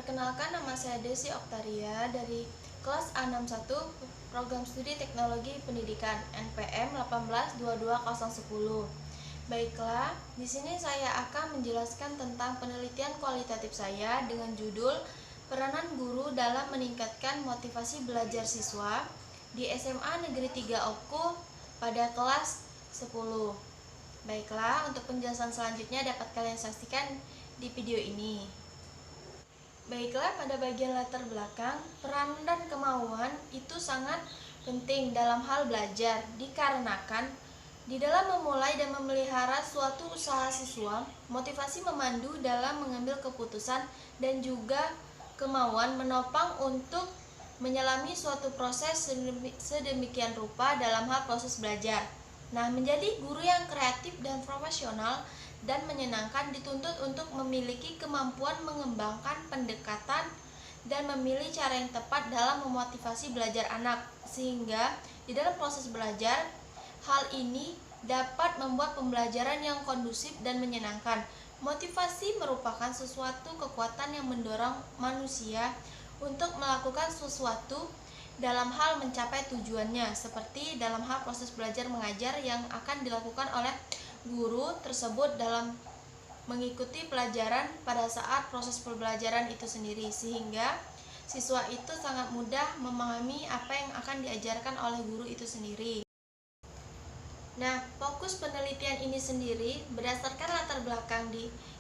Perkenalkan, nama saya Desi Oktaria dari kelas A61 Program Studi Teknologi Pendidikan NPM 1822010. Baiklah, di sini saya akan menjelaskan tentang penelitian kualitatif saya dengan judul Peranan Guru dalam Meningkatkan Motivasi Belajar Siswa di SMA Negeri 3 Oku pada kelas 10. Baiklah, untuk penjelasan selanjutnya dapat kalian saksikan di video ini. Baiklah, pada bagian latar belakang, peran dan kemauan itu sangat penting dalam hal belajar, dikarenakan di dalam memulai dan memelihara suatu usaha siswa, motivasi memandu dalam mengambil keputusan dan juga kemauan menopang untuk menyelami suatu proses sedemikian rupa dalam hal proses belajar. Nah, menjadi guru yang kreatif dan profesional dan menyenangkan dituntut untuk memiliki kemampuan mengembangkan pendekatan dan memilih cara yang tepat dalam memotivasi belajar anak, sehingga di dalam proses belajar hal ini dapat membuat pembelajaran yang kondusif dan menyenangkan. Motivasi merupakan sesuatu kekuatan yang mendorong manusia untuk melakukan sesuatu dalam hal mencapai tujuannya, seperti dalam hal proses belajar mengajar yang akan dilakukan oleh guru tersebut dalam mengikuti pelajaran pada saat proses pembelajaran itu sendiri, sehingga siswa itu sangat mudah memahami apa yang akan diajarkan oleh guru itu sendiri. Nah, fokus penelitian ini sendiri berdasarkan latar belakang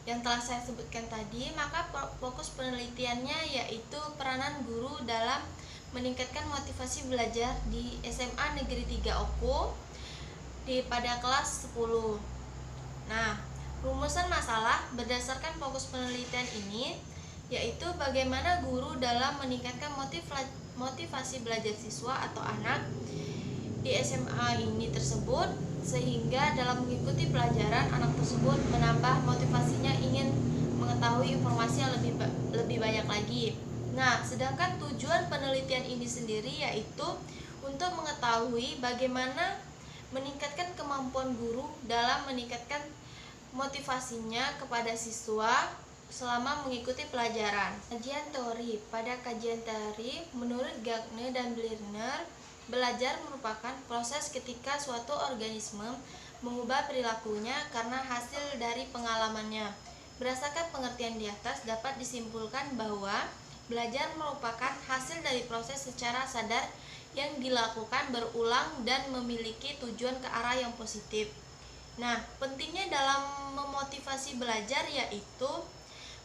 yang telah saya sebutkan tadi, maka fokus penelitiannya yaitu peranan guru dalam meningkatkan motivasi belajar di SMA Negeri 3 Oku pada kelas 10. Nah, rumusan masalah berdasarkan fokus penelitian ini yaitu bagaimana guru dalam meningkatkan motivasi belajar siswa atau anak di SMA ini tersebut, sehingga dalam mengikuti pelajaran anak tersebut menambah motivasinya ingin mengetahui informasi yang lebih banyak lagi. Nah, sedangkan tujuan penelitian ini sendiri yaitu untuk mengetahui bagaimana meningkatkan kemampuan guru dalam meningkatkan motivasinya kepada siswa selama mengikuti pelajaran. Kajian teori. Pada kajian teori, menurut Gagne dan Blirner, belajar merupakan proses ketika suatu organisme mengubah perilakunya karena hasil dari pengalamannya. Berdasarkan pengertian di atas, dapat disimpulkan bahwa belajar merupakan hasil dari proses secara sadar yang dilakukan berulang dan memiliki tujuan ke arah yang positif. Nah, pentingnya dalam memotivasi belajar yaitu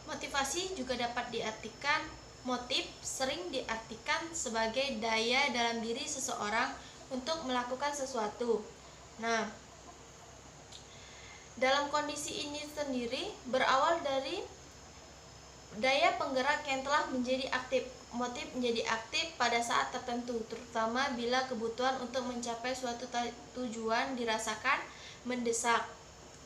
motivasi juga dapat diartikan motif, sering diartikan sebagai daya dalam diri seseorang untuk melakukan sesuatu. Nah, dalam kondisi ini sendiri berawal dari daya penggerak yang telah menjadi aktif. Motif menjadi aktif pada saat tertentu, terutama bila kebutuhan untuk mencapai suatu tujuan dirasakan mendesak.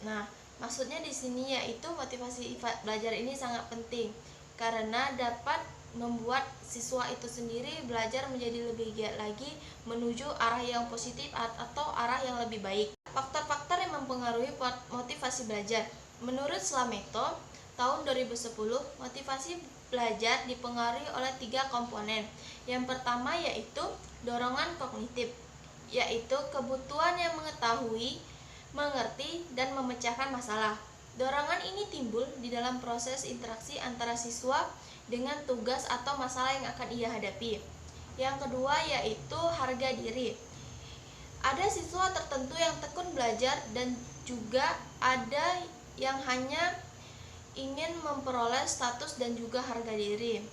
Nah, maksudnya di sini yaitu motivasi belajar ini sangat penting karena dapat membuat siswa itu sendiri belajar menjadi lebih giat lagi menuju arah yang positif atau arah yang lebih baik. Faktor-faktor yang mempengaruhi motivasi belajar. Menurut Slameto, tahun 2010, motivasi belajar dipengaruhi oleh 3 komponen. Yang pertama yaitu dorongan kognitif, yaitu kebutuhan yang mengetahui, mengerti, dan memecahkan masalah. Dorongan ini timbul di dalam proses interaksi antara siswa dengan tugas atau masalah yang akan ia hadapi. Yang kedua yaitu harga diri. Ada siswa tertentu yang tekun belajar dan juga ada yang hanya ingin memperoleh status dan juga harga diri.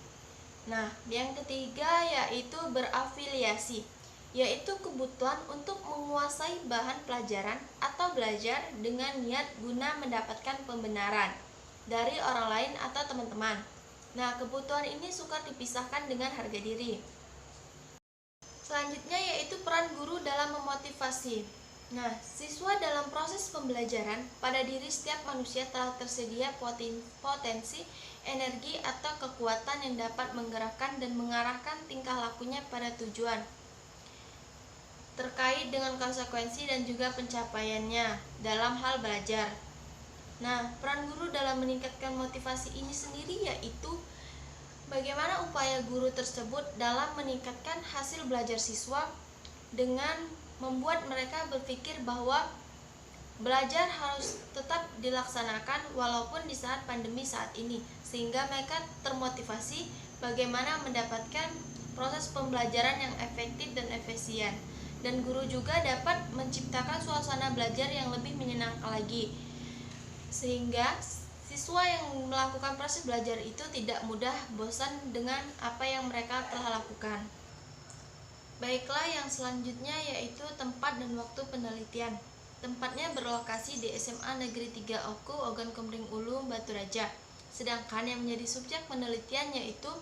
Nah, yang ketiga yaitu berafiliasi, yaitu kebutuhan untuk menguasai bahan pelajaran atau belajar dengan niat guna mendapatkan pembenaran dari orang lain atau teman-teman. Nah, kebutuhan ini sukar dipisahkan dengan harga diri. Selanjutnya yaitu peran guru dalam memotivasi. Nah, siswa dalam proses pembelajaran, pada diri setiap manusia telah tersedia potensi, energi atau kekuatan yang dapat menggerakkan dan mengarahkan tingkah lakunya pada tujuan terkait dengan konsekuensi dan juga pencapaiannya dalam hal belajar. Nah, peran guru dalam meningkatkan motivasi ini sendiri yaitu Bagaimana upaya guru tersebut dalam meningkatkan hasil belajar siswa dengan membuat mereka berpikir bahwa belajar harus tetap dilaksanakan walaupun di saat pandemi saat ini, sehingga mereka termotivasi bagaimana mendapatkan proses pembelajaran yang efektif dan efisien. Dan guru juga dapat menciptakan suasana belajar yang lebih menyenangkan lagi, sehingga siswa yang melakukan proses belajar itu tidak mudah bosan dengan apa yang mereka telah lakukan. Baiklah, yang selanjutnya yaitu tempat dan waktu penelitian. Tempatnya berlokasi di SMA Negeri 3 Oku, Ogan Komering Ulu, Batu Raja. Sedangkan yang menjadi subjek penelitian yaitu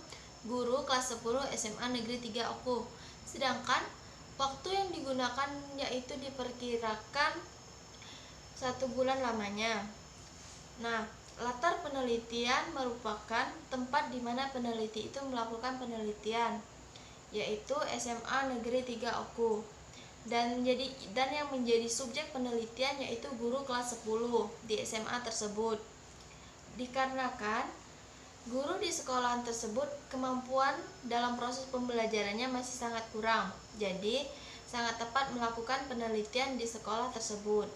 guru kelas 10 SMA Negeri 3 Oku. Sedangkan waktu yang digunakan yaitu diperkirakan 1 bulan lamanya. Nah, latar penelitian merupakan tempat di mana peneliti itu melakukan penelitian, yaitu SMA Negeri 3 Oku. Dan yang menjadi subjek penelitian yaitu guru kelas 10 di SMA tersebut. Dikarenakan guru di sekolahan tersebut kemampuan dalam proses pembelajarannya masih sangat kurang, jadi sangat tepat melakukan penelitian di sekolah tersebut.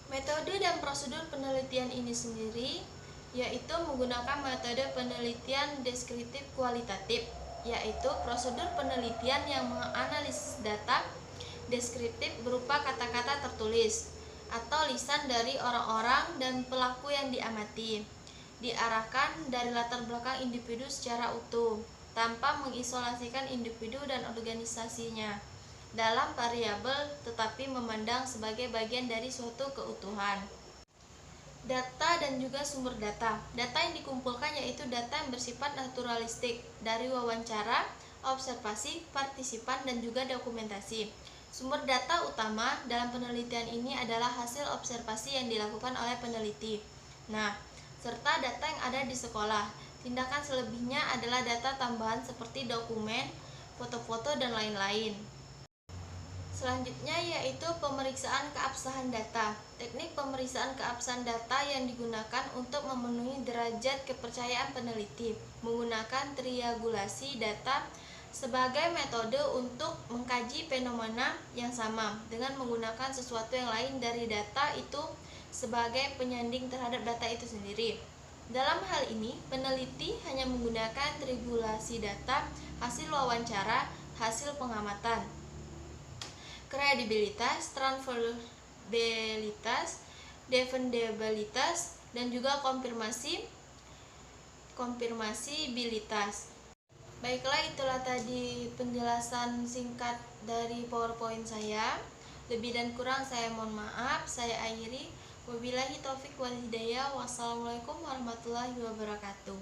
Metode dan prosedur penelitian ini sendiri yaitu menggunakan metode penelitian deskriptif kualitatif, yaitu prosedur penelitian yang menganalisis data deskriptif berupa kata-kata tertulis atau lisan dari orang-orang dan pelaku yang diamati, diarahkan dari latar belakang individu secara utuh, tanpa mengisolasikan individu dan organisasinya dalam variabel, tetapi memandang sebagai bagian dari suatu keutuhan. Data dan juga sumber data. Data yang dikumpulkan yaitu data yang bersifat naturalistik dari wawancara, observasi, partisipan, dan juga dokumentasi. Sumber data utama dalam penelitian ini adalah hasil observasi yang dilakukan oleh peneliti. Nah, serta data yang ada di sekolah. Tindakan selebihnya adalah data tambahan seperti dokumen, foto-foto, dan lain-lain. Selanjutnya yaitu pemeriksaan keabsahan data. Teknik pemeriksaan keabsahan data yang digunakan untuk memenuhi derajat kepercayaan peneliti menggunakan triangulasi data sebagai metode untuk mengkaji fenomena yang sama dengan menggunakan sesuatu yang lain dari data itu sebagai penyanding terhadap data itu sendiri. Dalam hal ini, peneliti hanya menggunakan triangulasi data, hasil wawancara, hasil pengamatan, kredibilitas, transferabilitas, defendabilitas, dan juga konfirmasibilitas. Baiklah, itulah tadi penjelasan singkat dari PowerPoint saya. Lebih dan kurang saya mohon maaf. Saya akhiri. Wabillahi taufik wal hidayah. Wassalamualaikum warahmatullahi wabarakatuh.